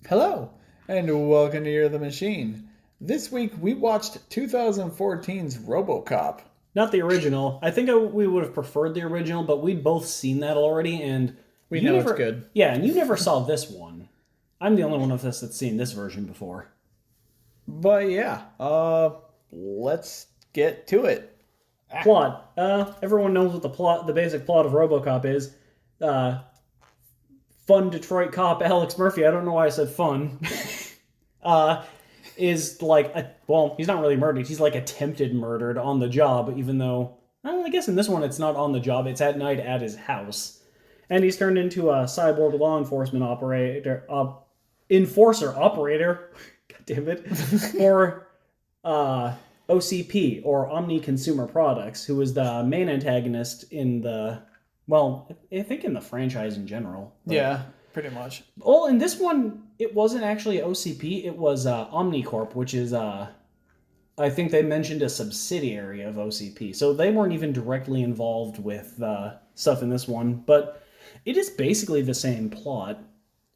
Hello, and welcome to Year of the Machine. This week we watched 2014's Robocop. Not the original. I think we would have preferred the original, but we'd both seen that already, and We you know never, it's good. Yeah, and you never saw this one. I'm the only one of us that's seen this version before. But yeah, let's get to it. Plot. Everyone knows what the basic plot of RoboCop is. Fun Detroit cop Alex Murphy. I don't know why I said fun. Is like he's not really murdered. He's like attempted murdered on the job, even though I guess in this one it's not on the job. It's at night at his house, and he's turned into a cyborg law enforcement operator. God damn it, for OCP or Omni Consumer Products, who is the main antagonist in I think in the franchise in general. Yeah, pretty much. Well, in this one, it wasn't actually OCP. It was Omnicorp, which is, I think they mentioned a subsidiary of OCP. So they weren't even directly involved with stuff in this one. But it is basically the same plot.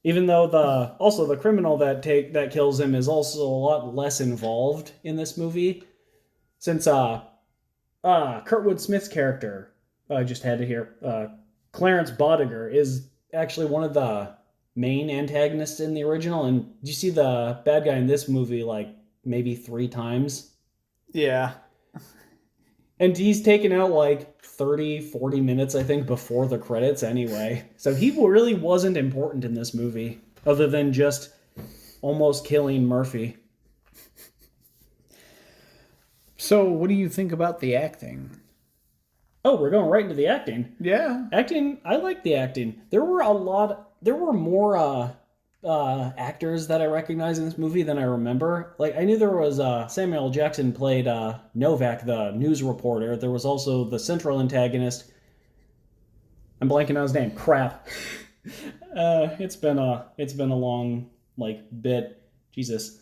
Even though the criminal that kills him is also a lot less involved in this movie. Since Kurtwood Smith's character, I just had it here, Clarence Bodiger, is actually one of the main antagonists in the original, and you see the bad guy in this movie like maybe 3 times. Yeah. And he's taken out like 30-40 minutes, I think, before the credits anyway. So he really wasn't important in this movie, other than just almost killing Murphy. So, what do you think about the acting? Oh, we're going right into the acting. Yeah. Acting, I like the acting. There were more actors that I recognize in this movie than I remember. Like, I knew there was Samuel L. Jackson played Novak, the news reporter. There was also the central antagonist. I'm blanking on his name. Crap. It's been a long bit. Jesus.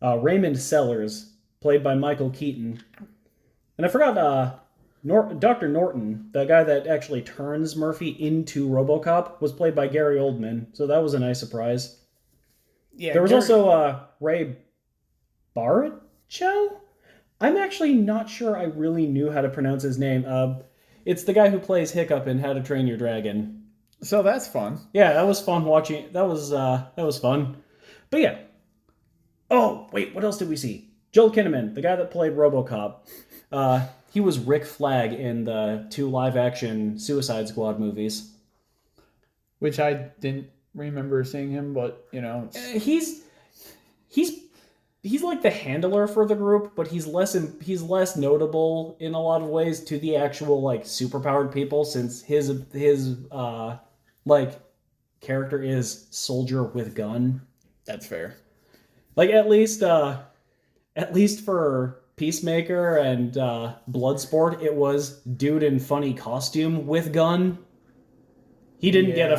Raymond Sellers, played by Michael Keaton. And I forgot Dr. Norton, the guy that actually turns Murphy into RoboCop, was played by Gary Oldman, so that was a nice surprise. Yeah. There was also Ray Barretcho? I'm actually not sure I really knew how to pronounce his name. It's the guy who plays Hiccup in How to Train Your Dragon. So that's fun. Yeah, that was fun watching. That was fun. But yeah. Oh, wait, what else did we see? Joel Kinnaman, the guy that played RoboCop. He was Rick Flag in the 2 live-action Suicide Squad movies. Which I didn't remember seeing him, but, He's like the handler for the group, but he's less notable in a lot of ways to the actual, superpowered people, since his character is soldier with gun. That's fair. At least for Peacemaker and Bloodsport, it was dude in funny costume with gun. He didn't get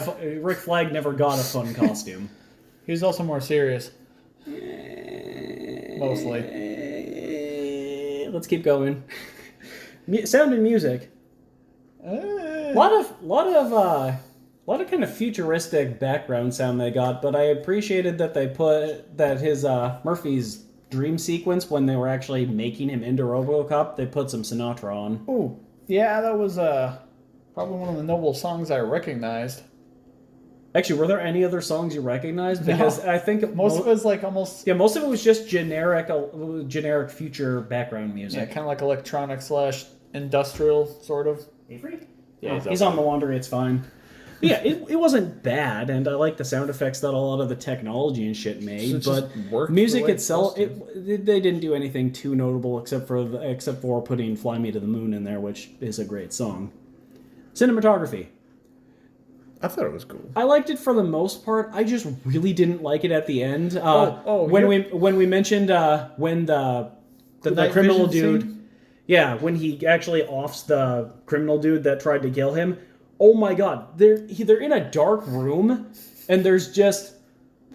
Rick Flag never got a fun costume. He was also more serious. Mostly. Let's keep going. Sound and music. A lot of kind of futuristic background sound they got, but I appreciated that they put that his Murphy's dream sequence, when they were actually making him into RoboCop, they put some Sinatra on. Oh, yeah, that was probably one of the noble songs I recognized. Actually, were there any other songs you recognized? Because I think most of it was almost... Yeah, most of it was just generic future background music. Yeah, kind of like electronic / industrial, sort of. Avery? Yeah, he's on the laundry, it's fine. But yeah, it wasn't bad, and I like the sound effects that a lot of the technology and shit made, So but music itself, they didn't do anything too notable except for putting Fly Me to the Moon in there, which is a great song. Cinematography. I thought it was cool. I liked it for the most part. I just really didn't like it at the end. When we mentioned when the criminal dude, scene? Yeah, when he actually offs the criminal dude that tried to kill him. Oh my god, they're in a dark room, and there's just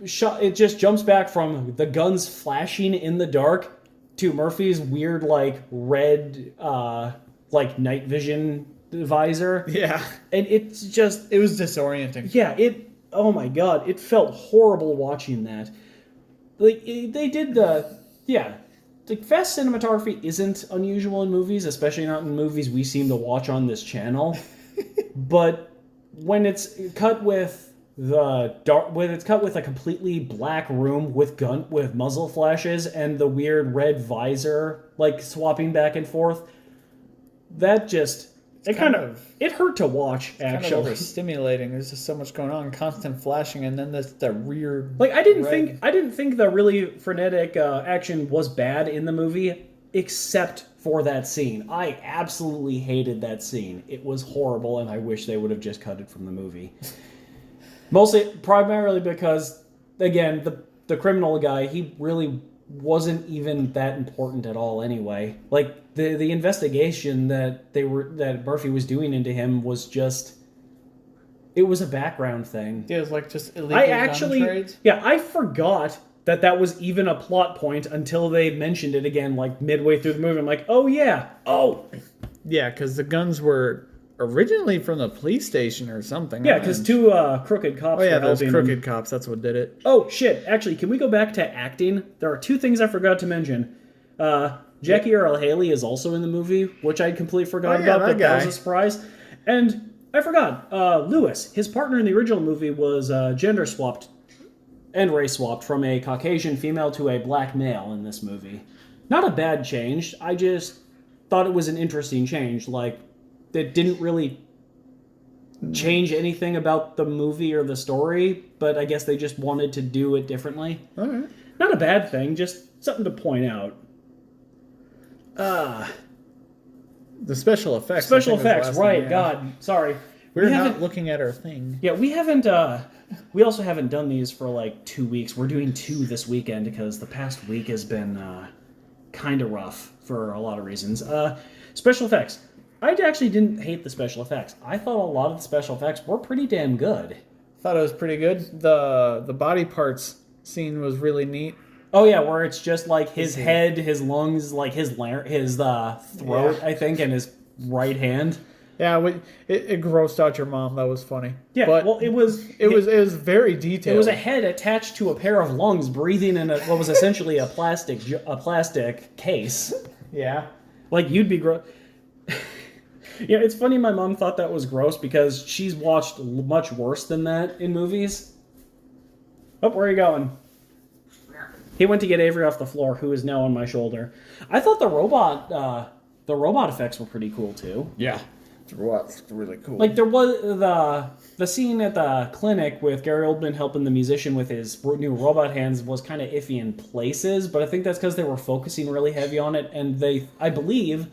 it just jumps back from the guns flashing in the dark to Murphy's weird red night vision visor. Yeah. And it was disorienting. Yeah, oh my god, it felt horrible watching that. Like they did the like fast cinematography isn't unusual in movies, especially not in movies we seem to watch on this channel. But when it's cut with a completely black room with muzzle flashes and the weird red visor like swapping back and forth, that just it hurt to watch actually. Kind of overstimulating. There's just so much going on, constant flashing, and then the rear. Like I didn't think the really frenetic action was bad in the movie, except for that scene. I absolutely hated that scene. It was horrible, and I wish they would have just cut it from the movie. Primarily because, again, the criminal guy, he really wasn't even that important at all anyway. Like the investigation that Murphy was doing into him was just, it was a background thing. Yeah, it was like just illegal gun trades. Yeah, I forgot that was even a plot point until they mentioned it again, like midway through the movie. I'm like, oh yeah, yeah, because the guns were originally from the police station or something. Yeah, because two crooked cops. Oh yeah, those crooked cops. That's what did it. Oh shit! Actually, can we go back to acting? There are two things I forgot to mention. Jackie Earle Haley is also in the movie, which I completely forgot about, but that was a surprise. And I forgot, Lewis, his partner in the original movie, was gender swapped and race swapped from a Caucasian female to a black male in this movie. Not a bad change. I just thought it was an interesting change. Like, it didn't really change anything about the movie or the story, but I guess they just wanted to do it differently. All right. Not a bad thing, just something to point out. The special effects. Special effects, right? Thing, yeah. God, sorry. We're not looking at our thing. Yeah, we haven't. We also haven't done these for like 2 weeks. We're doing 2 this weekend because the past week has been kind of rough for a lot of reasons. Special effects. I actually didn't hate the special effects. I thought a lot of the special effects were pretty damn good. Thought it was pretty good. The body parts scene was really neat. Oh yeah, where it's just like his head, his lungs, like his throat, yeah. I think, and his right hand. Yeah, it grossed out your mom. That was funny. Yeah, but well, it was very detailed. It was a head attached to a pair of lungs, breathing in what was essentially a plastic case. Yeah, like you'd be gross. Yeah, it's funny. My mom thought that was gross because she's watched much worse than that in movies. Oh, where are you going? He went to get Avery off the floor, who is now on my shoulder. I thought the robot effects were pretty cool too. Yeah. What's really cool. Like there was the scene at the clinic with Gary Oldman helping the musician with his new robot hands was kind of iffy in places, but I think that's because they were focusing really heavy on it, and I believe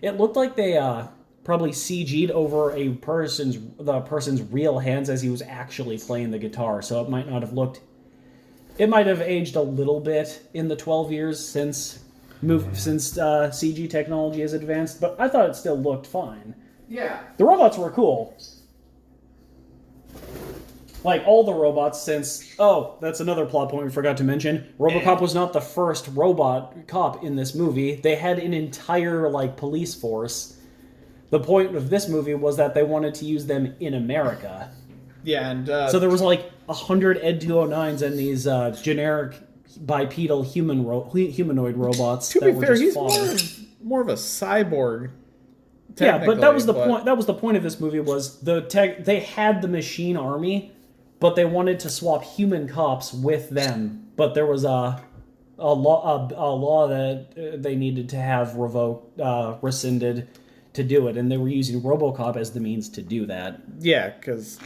it looked like they probably CG'd over the person's real hands as he was actually playing the guitar, so it might not have looked. It might have aged a little bit in the 12 years since CG technology has advanced, but I thought it still looked fine. Yeah. The robots were cool. Like, all the robots since... Oh, that's another plot point we forgot to mention. Robocop was not the first robot cop in this movie. They had an entire, police force. The point of this movie was that they wanted to use them in America. Yeah, and... So there was, 100 Ed 209s and these generic bipedal humanoid robots. To be fair, he's more of a cyborg. Yeah, but that was the point. That was the point of this movie. Was they had the machine army, but they wanted to swap human cops with them. But there was a law that they needed to have rescinded to do it, and they were using Robocop as the means to do that. Yeah, because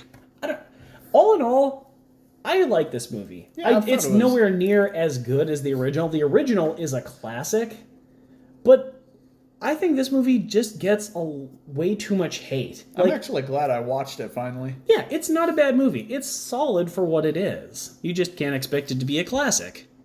all in all, I like this movie. Yeah, it's nowhere near as good as the original. The original is a classic, but I think this movie just gets way too much hate. I'm actually glad I watched it finally. Yeah, it's not a bad movie. It's solid for what it is. You just can't expect it to be a classic.